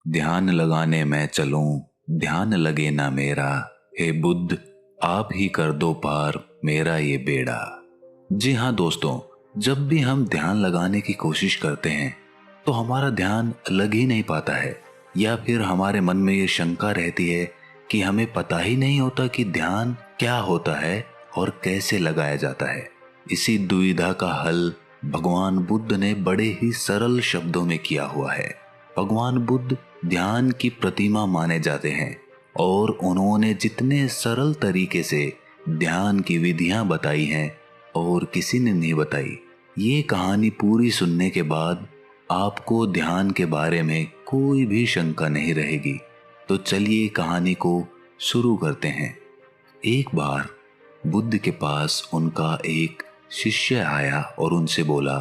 ध्यान लगाने मैं चलूं, ध्यान लगे ना मेरा। हे बुद्ध, आप ही कर दो पार मेरा ये बेड़ा। जी हाँ दोस्तों, जब भी हम ध्यान लगाने की कोशिश करते हैं तो हमारा ध्यान लग ही नहीं पाता है, या फिर हमारे मन में ये शंका रहती है कि हमें पता ही नहीं होता कि ध्यान क्या होता है और कैसे लगाया जाता है। इसी दुविधा का हल भगवान बुद्ध ने बड़े ही सरल शब्दों में किया हुआ है। भगवान बुद्ध ध्यान की प्रतिमा माने जाते हैं और उन्होंने जितने सरल तरीके से ध्यान की विधियां बताई हैं और किसी ने नहीं बताई। ये कहानी पूरी सुनने के बाद आपको ध्यान के बारे में कोई भी शंका नहीं रहेगी। तो चलिए कहानी को शुरू करते हैं। एक बार बुद्ध के पास उनका एक शिष्य आया और उनसे बोला,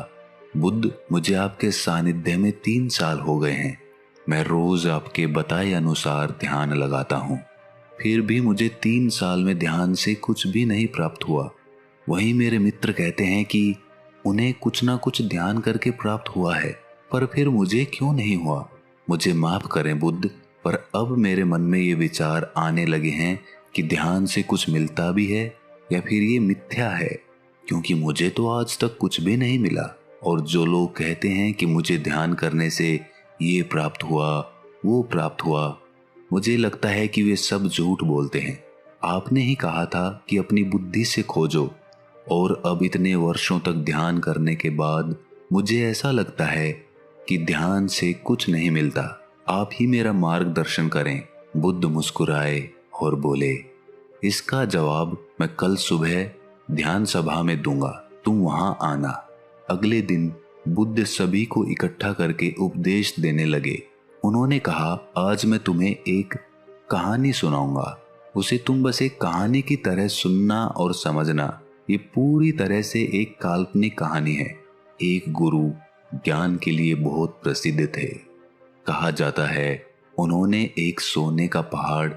बुद्ध, मुझे आपके सानिध्य में 3 साल हो गए हैं। मैं रोज आपके बताए अनुसार ध्यान लगाता हूँ, फिर भी मुझे 3 साल में ध्यान से कुछ भी नहीं प्राप्त हुआ। वहीं मेरे मित्र कहते हैं कि उन्हें कुछ ना कुछ ध्यान करके प्राप्त हुआ है, पर फिर मुझे क्यों नहीं हुआ। मुझे माफ करें बुद्ध, पर अब मेरे मन में ये विचार आने लगे हैं कि ध्यान से कुछ मिलता भी है या फिर ये मिथ्या है, क्योंकि मुझे तो आज तक कुछ भी नहीं मिला। और जो लोग कहते हैं कि मुझे ध्यान करने से ये प्राप्त हुआ, वो प्राप्त हुआ, मुझे लगता है कि वे सब झूठ बोलते हैं। आपने ही कहा था कि अपनी बुद्धि से खोजो, और अब इतने वर्षों तक ध्यान करने के बाद मुझे ऐसा लगता है कि ध्यान से कुछ नहीं मिलता। आप ही मेरा मार्गदर्शन करें। बुद्ध मुस्कुराए और बोले, इसका जवाब मैं कल सुबह ध्यान सभा में दूंगा, तुम वहां आना। अगले दिन बुद्ध सभी को इकट्ठा करके उपदेश देने लगे। उन्होंने कहा, आज मैं तुम्हें एक कहानी सुनाऊंगा। उसे तुम बस एक कहानी की तरह सुनना और समझना। ये पूरी तरह से एक काल्पनिक कहानी है। एक गुरु ज्ञान के लिए बहुत प्रसिद्ध थे। कहा जाता है उन्होंने एक सोने का पहाड़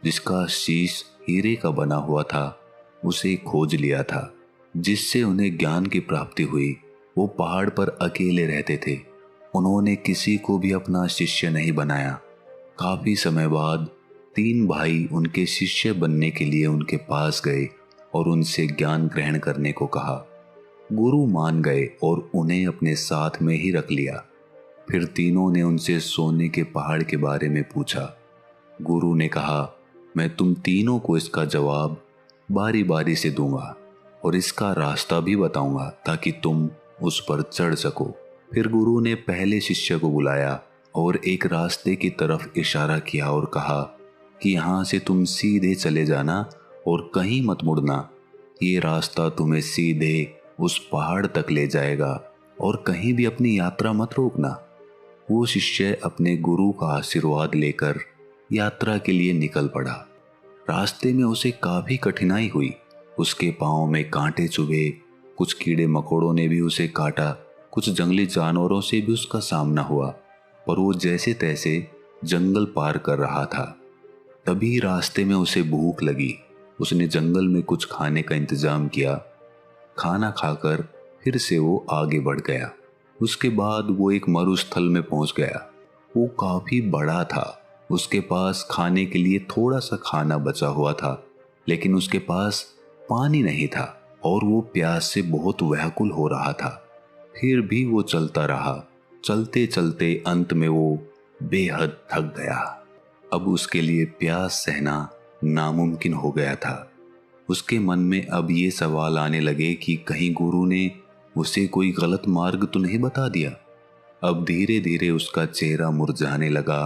जिसका शीश हीरे का बना हुआ था उसे खोज लिया था, जिससे उन्हें ज्ञान की प्राप्ति हुई। वो पहाड़ पर अकेले रहते थे। उन्होंने किसी को भी अपना शिष्य नहीं बनाया। काफी समय बाद 3 भाई उनके शिष्य बनने के लिए उनके पास गए और उनसे ज्ञान ग्रहण करने को कहा। गुरु मान गए और उन्हें अपने साथ में ही रख लिया। फिर तीनों ने उनसे सोने के पहाड़ के बारे में पूछा। गुरु ने कहा, मैं तुम तीनों को इसका जवाब बारी बारी से दूंगा और इसका रास्ता भी बताऊंगा ताकि तुम उस पर चढ़ सको। फिर गुरु ने पहले शिष्य को बुलाया और एक रास्ते की तरफ इशारा किया और कहा कि यहाँ से तुम सीधे चले जाना और कहीं मत मुड़ना। ये रास्ता तुम्हें सीधे उस पहाड़ तक ले जाएगा और कहीं भी अपनी यात्रा मत रोकना। वो शिष्य अपने गुरु का आशीर्वाद लेकर यात्रा के लिए निकल पड़ा। रास्ते में उसे काफी कठिनाई हुई। उसके पांव में कांटे चुभे, कुछ कीड़े मकोड़ों ने भी उसे काटा, कुछ जंगली जानवरों से भी उसका सामना हुआ, पर वो जैसे तैसे जंगल पार कर रहा था। तभी रास्ते में उसे भूख लगी। उसने जंगल में कुछ खाने का इंतजाम किया। खाना खाकर फिर से वो आगे बढ़ गया। उसके बाद वो एक मरुस्थल में पहुंच गया। वो काफी बड़ा था। उसके पास खाने के लिए थोड़ा सा खाना बचा हुआ था, लेकिन उसके पास पानी नहीं था और वो प्यास से बहुत व्याकुल हो रहा था। फिर भी वो चलता रहा। चलते चलते अंत में वो बेहद थक गया। अब उसके लिए प्यास सहना नामुमकिन हो गया था। उसके मन में अब ये सवाल आने लगे कि कहीं गुरु ने उसे कोई गलत मार्ग तो नहीं बता दिया। अब धीरे धीरे उसका चेहरा मुरझाने लगा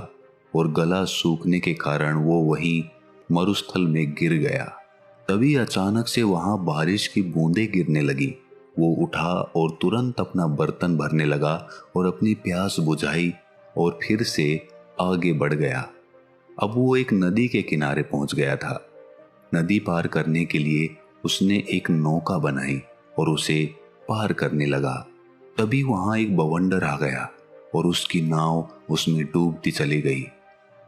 और गला सूखने के कारण वो वहीं मरुस्थल में गिर गया। तभी अचानक से वहां बारिश की बूंदें गिरने लगी। वो उठा और तुरंत अपना बर्तन भरने लगा और अपनी प्यास बुझाई और फिर से आगे बढ़ गया। अब वो एक नदी के किनारे पहुंच गया था। नदी पार करने के लिए उसने एक नौका बनाई और उसे पार करने लगा। तभी वहां एक बवंडर आ गया और उसकी नाव उसमें डूबती चली गई।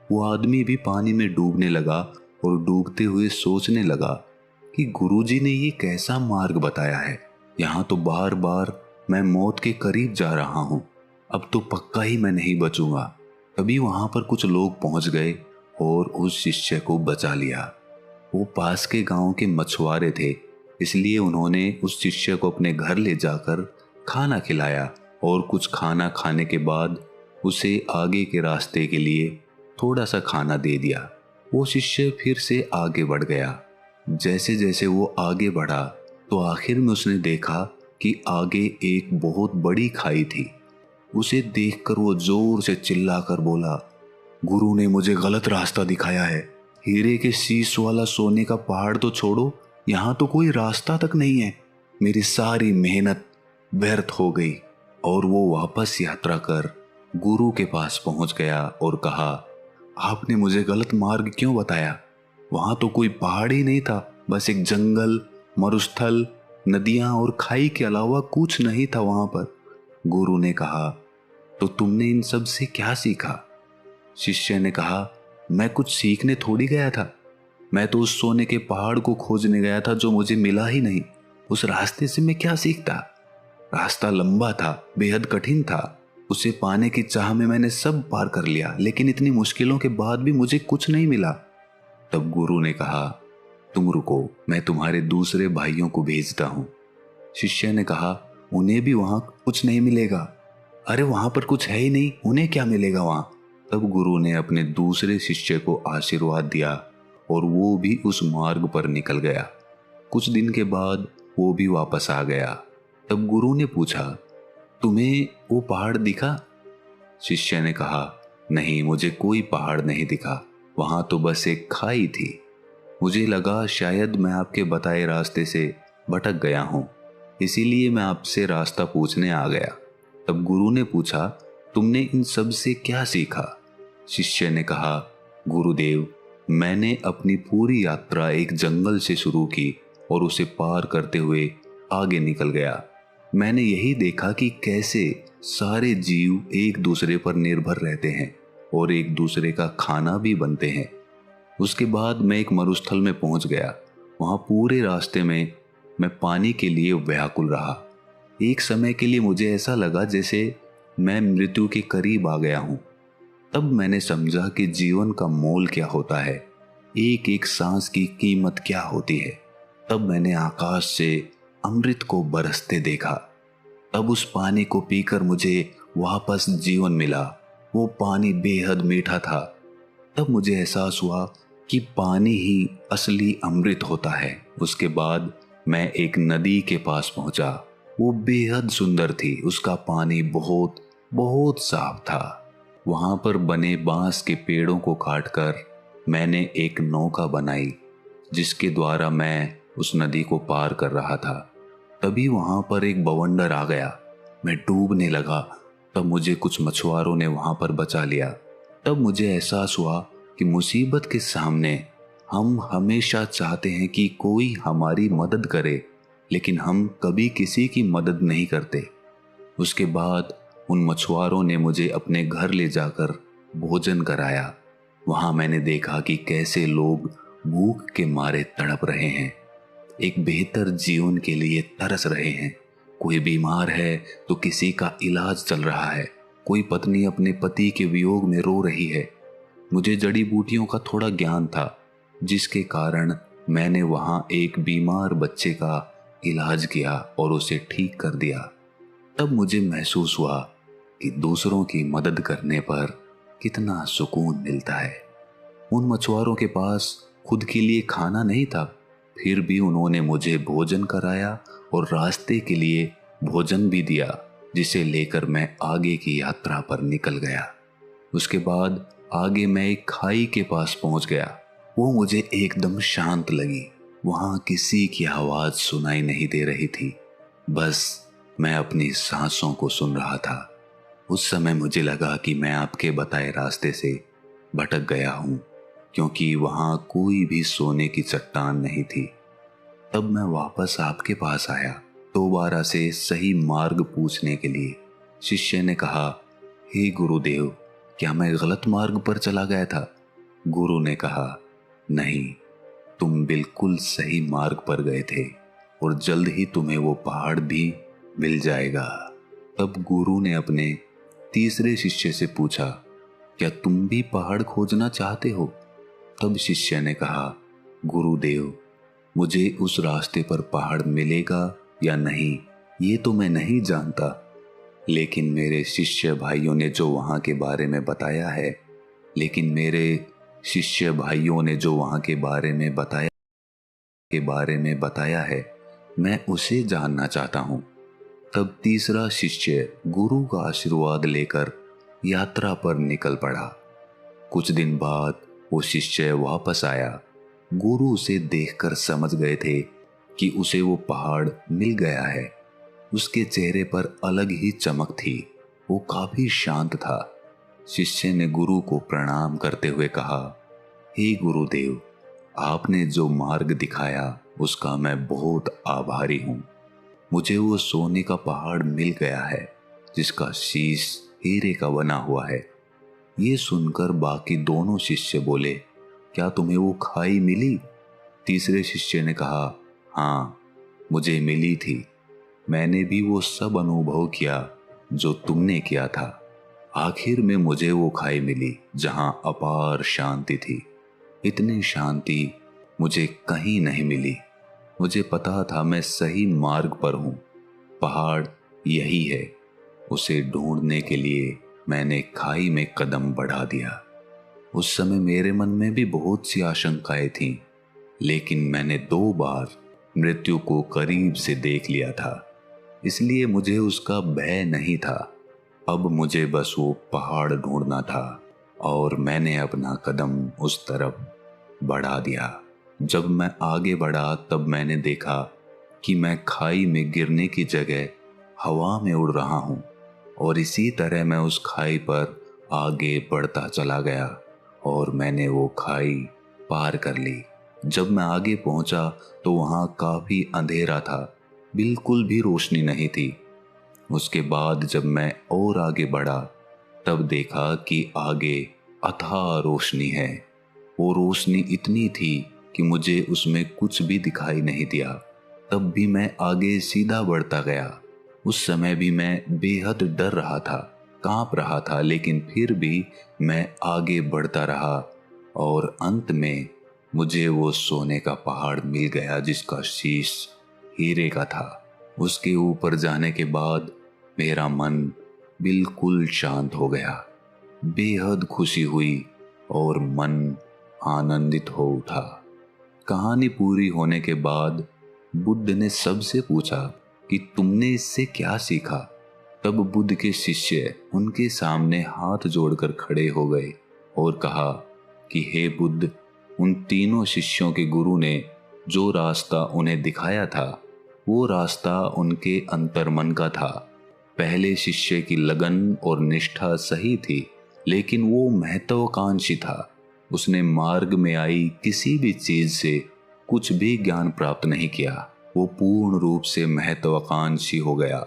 वो आदमी भी पानी में डूबने लगा और डूबते हुए सोचने लगा कि गुरुजी ने ये कैसा मार्ग बताया है। यहाँ तो बार बार मैं मौत के करीब जा रहा हूँ। अब तो पक्का ही मैं नहीं बचूंगा। तभी वहां पर कुछ लोग पहुंच गए और उस शिष्य को बचा लिया। वो पास के गांव के मछुआरे थे, इसलिए उन्होंने उस शिष्य को अपने घर ले जाकर खाना खिलाया और कुछ खाना खाने के बाद उसे आगे के रास्ते के लिए थोड़ा सा खाना दे दिया। वो शिष्य फिर से आगे बढ़ गया। जैसे जैसे वो आगे बढ़ा तो आखिर में उसने देखा कि आगे एक बहुत बड़ी खाई थी। उसे देखकर वो जोर से चिल्लाकर बोला, गुरु ने मुझे गलत रास्ता दिखाया है। हीरे के शीश वाला सोने का पहाड़ तो छोड़ो, यहाँ तो कोई रास्ता तक नहीं है। मेरी सारी मेहनत व्यर्थ हो गई। और वो वापस यात्रा कर गुरु के पास पहुंच गया और कहा, आपने मुझे गलत मार्ग क्यों बताया? वहां तो कोई पहाड़ ही नहीं था, बस एक जंगल, मरुस्थल, नदियां और खाई के अलावा कुछ नहीं था वहां पर। गुरु ने कहा, तो तुमने इन सब से क्या सीखा? शिष्य ने कहा, मैं कुछ सीखने थोड़ी गया था। मैं तो उस सोने के पहाड़ को खोजने गया था जो मुझे मिला ही नहीं। उस रास्ते से मैं क्या सीखता? रास्ता लंबा था, बेहद कठिन था। उसे पाने की चाह में मैंने सब पार कर लिया, लेकिन इतनी मुश्किलों के बाद भी मुझे कुछ नहीं मिला। तब गुरु ने कहा, तुम रुको, मैं तुम्हारे दूसरे भाइयों को भेजता हूं। शिष्य ने कहा, उन्हें भी वहां कुछ नहीं मिलेगा। अरे वहां पर कुछ है ही नहीं, उन्हें क्या मिलेगा वहां? तब गुरु ने अपने दूसरे शिष्य को आशीर्वाद दिया और वो भी उस मार्ग पर निकल गया। कुछ दिन के बाद वो भी वापस आ गया। तब गुरु ने पूछा, तुम्हें वो पहाड़ दिखा? शिष्य ने कहा, नहीं, मुझे कोई पहाड़ नहीं दिखा। वहां तो बस एक खाई थी। मुझे लगा शायद मैं आपके बताए रास्ते से भटक गया हूं, इसीलिए मैं आपसे रास्ता पूछने आ गया। तब गुरु ने पूछा, तुमने इन सब से क्या सीखा? शिष्य ने कहा, गुरुदेव, मैंने अपनी पूरी यात्रा एक जंगल से शुरू की और उसे पार करते हुए आगे निकल गया। मैंने यही देखा कि कैसे सारे जीव एक दूसरे पर निर्भर रहते हैं और एक दूसरे का खाना भी बनते हैं। उसके बाद मैं एक मरुस्थल में पहुंच गया। वहां पूरे रास्ते में मैं पानी के लिए व्याकुल रहा। एक समय के लिए मुझे ऐसा लगा जैसे मैं मृत्यु के करीब आ गया हूं। तब मैंने समझा कि जीवन का मोल क्या होता है, एक एक सांस की कीमत क्या होती है। तब मैंने आकाश से अमृत को बरसते देखा। तब उस पानी को पीकर मुझे वापस जीवन मिला। वो पानी बेहद मीठा था। तब मुझे एहसास हुआ कि पानी ही असली अमृत होता है। उसके बाद मैं एक नदी के पास पहुंचा। वो बेहद सुंदर थी। उसका पानी बहुत बहुत साफ था। वहां पर बने बांस के पेड़ों को काटकर मैंने एक नौका बनाई, जिसके द्वारा मैं उस नदी को पार कर रहा था। तभी वहां पर एक बवंडर आ गया। मैं डूबने लगा। तब मुझे कुछ मछुआरों ने वहां पर बचा लिया। तब मुझे एहसास हुआ कि मुसीबत के सामने हम हमेशा चाहते हैं कि कोई हमारी मदद करे, लेकिन हम कभी किसी की मदद नहीं करते। उसके बाद उन मछुआरों ने मुझे अपने घर ले जाकर भोजन कराया। वहां मैंने देखा कि कैसे लोग भूख के मारे तड़प रहे हैं, एक बेहतर जीवन के लिए तरस रहे हैं। कोई बीमार है तो किसी का इलाज चल रहा है। कोई पत्नी अपने पति के वियोग में रो रही है। मुझे जड़ी बूटियों का थोड़ा ज्ञान था, जिसके कारण मैंने वहां एक बीमार बच्चे का इलाज किया और उसे ठीक कर दिया। तब मुझे महसूस हुआ कि दूसरों की मदद करने पर कितना सुकून मिलता है। उन मछुआरों के पास खुद के लिए खाना नहीं था, फिर भी उन्होंने मुझे भोजन कराया और रास्ते के लिए भोजन भी दिया, जिसे लेकर मैं आगे की यात्रा पर निकल गया। उसके बाद आगे मैं एक खाई के पास पहुंच गया। वो मुझे एकदम शांत लगी। वहां किसी की आवाज सुनाई नहीं दे रही थी, बस मैं अपनी सांसों को सुन रहा था। उस समय मुझे लगा कि मैं आपके बताए रास्ते से भटक गया हूं, क्योंकि वहां कोई भी सोने की चट्टान नहीं थी। तब मैं वापस आपके पास आया, दोबारा से सही मार्ग पूछने के लिए। शिष्य ने कहा, हे गुरुदेव, क्या मैं गलत मार्ग पर चला गया था? गुरु ने कहा, नहीं, तुम बिल्कुल सही मार्ग पर गए थे और जल्द ही तुम्हें वो पहाड़ भी मिल जाएगा। तब गुरु ने अपने तीसरे शिष्य से पूछा, क्या तुम भी पहाड़ खोजना चाहते हो? तब शिष्य ने कहा, गुरुदेव, मुझे उस रास्ते पर पहाड़ मिलेगा या नहीं ये तो मैं नहीं जानता, लेकिन मेरे शिष्य भाइयों ने जो वहां के बारे में बताया है है मैं उसे जानना चाहता हूं। तब तीसरा शिष्य गुरु का आशीर्वाद लेकर यात्रा पर निकल पड़ा। कुछ दिन बाद वो शिष्य वापस आया। गुरु उसे देखकर समझ गए थे कि उसे वो पहाड़ मिल गया है। उसके चेहरे पर अलग ही चमक थी, वो काफी शांत था। शिष्य ने गुरु को प्रणाम करते हुए कहा, हे गुरुदेव, आपने जो मार्ग दिखाया उसका मैं बहुत आभारी हूँ। मुझे वो सोने का पहाड़ मिल गया है जिसका शीश हीरे का बना हुआ है। ये सुनकर बाकी दोनों शिष्य बोले, क्या तुम्हें वो खाई मिली? तीसरे शिष्य ने कहा, हाँ, मुझे मिली थी। मैंने भी वो सब अनुभव किया जो तुमने किया था। आखिर में मुझे वो खाई मिली जहां अपार शांति थी। इतनी शांति मुझे कहीं नहीं मिली। मुझे पता था मैं सही मार्ग पर हूं। पहाड़ यही है। उसे ढूंढने के लिए मैंने खाई में कदम बढ़ा दिया। उस समय मेरे मन में भी बहुत सी आशंकाएं थीं, लेकिन मैंने 2 बार मृत्यु को करीब से देख लिया था, इसलिए मुझे उसका भय नहीं था। अब मुझे बस वो पहाड़ ढूंढना था और मैंने अपना कदम उस तरफ बढ़ा दिया। जब मैं आगे बढ़ा तब मैंने देखा कि मैं खाई में गिरने की जगह हवा में उड़ रहा हूँ और इसी तरह मैं उस खाई पर आगे बढ़ता चला गया और मैंने वो खाई पार कर ली। जब मैं आगे पहुंचा तो वहां काफी अंधेरा था, बिल्कुल भी रोशनी नहीं थी। उसके बाद जब मैं और आगे बढ़ा तब देखा कि आगे अथाह रोशनी है। वो रोशनी इतनी थी कि मुझे उसमें कुछ भी दिखाई नहीं दिया। तब भी मैं आगे सीधा बढ़ता गया। उस समय भी मैं बेहद डर रहा था, कांप रहा था, लेकिन फिर भी मैं आगे बढ़ता रहा और अंत में मुझे वो सोने का पहाड़ मिल गया जिसका शीश हीरे का था। उसके ऊपर जाने के बाद मेरा मन बिल्कुल शांत हो गया। बेहद खुशी हुई और मन आनंदित हो उठा। कहानी पूरी होने के बाद बुद्ध ने सबसे पूछा कि तुमने इससे क्या सीखा? तब बुद्ध के शिष्य उनके सामने हाथ जोड़कर खड़े हो गए और कहा कि हे बुद्ध, उन तीनों शिष्यों के गुरु ने जो रास्ता उन्हें दिखाया था वो रास्ता उनके अंतर्मन का था। पहले शिष्य की लगन और निष्ठा सही थी, लेकिन वो महत्वाकांक्षी था। उसने मार्ग में आई किसी भी चीज से कुछ भी ज्ञान प्राप्त नहीं किया। वो पूर्ण रूप से महत्वाकांक्षी हो गया।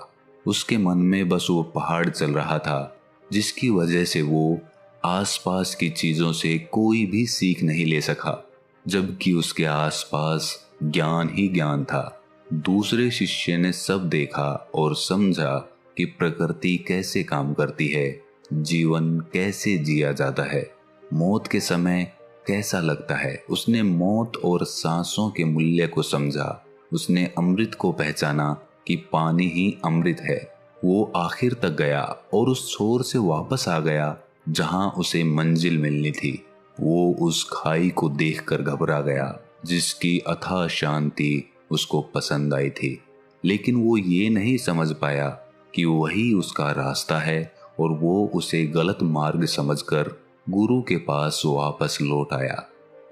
उसके मन में बस वो पहाड़ चल रहा था, जिसकी वजह से वो आसपास की चीजों से कोई भी सीख नहीं ले सका, जबकि उसके आसपास ज्ञान ही ज्ञान था। दूसरे शिष्य ने सब देखा और समझा कि प्रकृति कैसे काम करती है, जीवन कैसे जिया जाता है, मौत के समय कैसा लगता है। उसने मौत और सांसों के मूल्य को समझा। उसने अमृत को पहचाना कि पानी ही अमृत है। वो आखिर तक गया और उस छोर से वापस आ गया जहां उसे मंजिल मिलनी थी। वो उस खाई को देखकर घबरा गया जिसकी अथाह शांति उसको पसंद आई थी, लेकिन वो ये नहीं समझ पाया कि वही उसका रास्ता है और वो उसे गलत मार्ग समझकर गुरु के पास वापस लौट आया।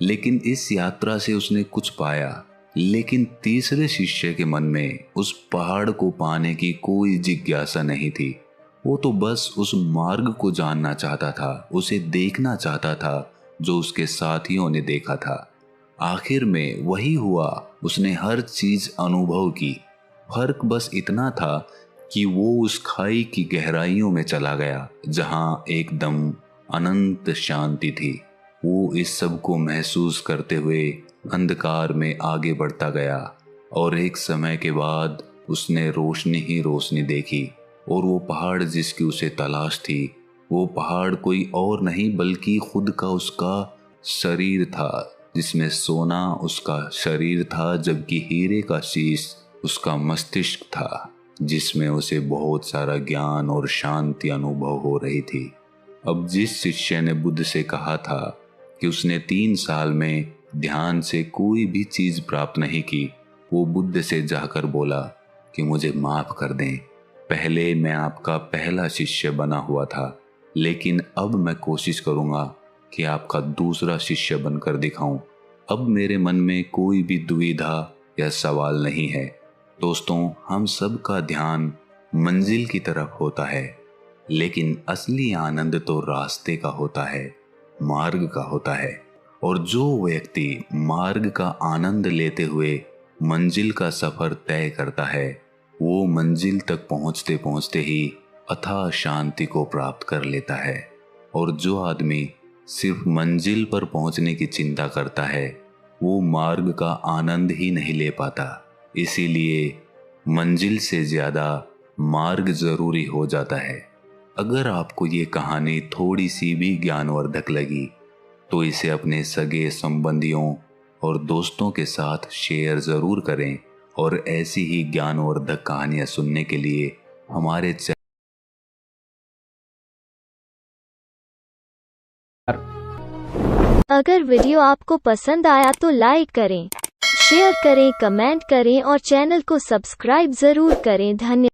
लेकिन इस यात्रा से उसने कुछ पाया, लेकिन तीसरे शिष्य के मन में उस पहाड़ को पाने की कोई जिज्ञासा नहीं थी। वो तो बस उस मार्ग को जानना चाहता था, उसे देखना चाहता था जो उसके साथियों ने देखा था। आखिर में वही हुआ, उसने हर चीज अनुभव की। फर्क बस इतना था कि वो उस खाई की गहराइयों में चला गया जहां एकदम अनंत शांति थी। वो इस सब को महसूस करते हुए अंधकार में आगे बढ़ता गया और एक समय के बाद उसने रोशनी ही रोशनी देखी और वो पहाड़ जिसकी उसे तलाश थी वो पहाड़ कोई और नहीं बल्कि खुद का उसका शरीर था, जिसमें सोना उसका शरीर था जबकि हीरे का शीश उसका मस्तिष्क था, जिसमें उसे बहुत सारा ज्ञान और शांति अनुभव हो रही थी। अब जिस शिष्य ने बुद्ध से कहा था कि उसने 3 साल में ध्यान से कोई भी चीज प्राप्त नहीं की, वो बुद्ध से जाकर बोला कि मुझे माफ कर दें, पहले मैं आपका पहला शिष्य बना हुआ था, लेकिन अब मैं कोशिश करूंगा कि आपका दूसरा शिष्य बनकर दिखाऊं। अब मेरे मन में कोई भी दुविधा या सवाल नहीं है। दोस्तों, हम सब का ध्यान मंजिल की तरफ होता है, लेकिन असली आनंद तो रास्ते का होता है, मार्ग का होता है। और जो व्यक्ति मार्ग का आनंद लेते हुए मंजिल का सफर तय करता है, वो मंजिल तक पहुंचते पहुंचते ही अथाह शांति को प्राप्त कर लेता है। और जो आदमी सिर्फ मंजिल पर पहुंचने की चिंता करता है, वो मार्ग का आनंद ही नहीं ले पाता। इसीलिए मंजिल से ज्यादा मार्ग जरूरी हो जाता है। अगर आपको ये कहानी थोड़ी सी भी ज्ञानवर्धक लगी तो इसे अपने सगे संबंधियों और दोस्तों के साथ शेयर जरूर करें। और ऐसी ही ज्ञानवर्धक कहानियां सुनने के लिए हमारे अगर वीडियो आपको पसंद आया तो लाइक करें, शेयर करें, कमेंट करें और चैनल को सब्सक्राइब जरूर करें। धन्यवाद।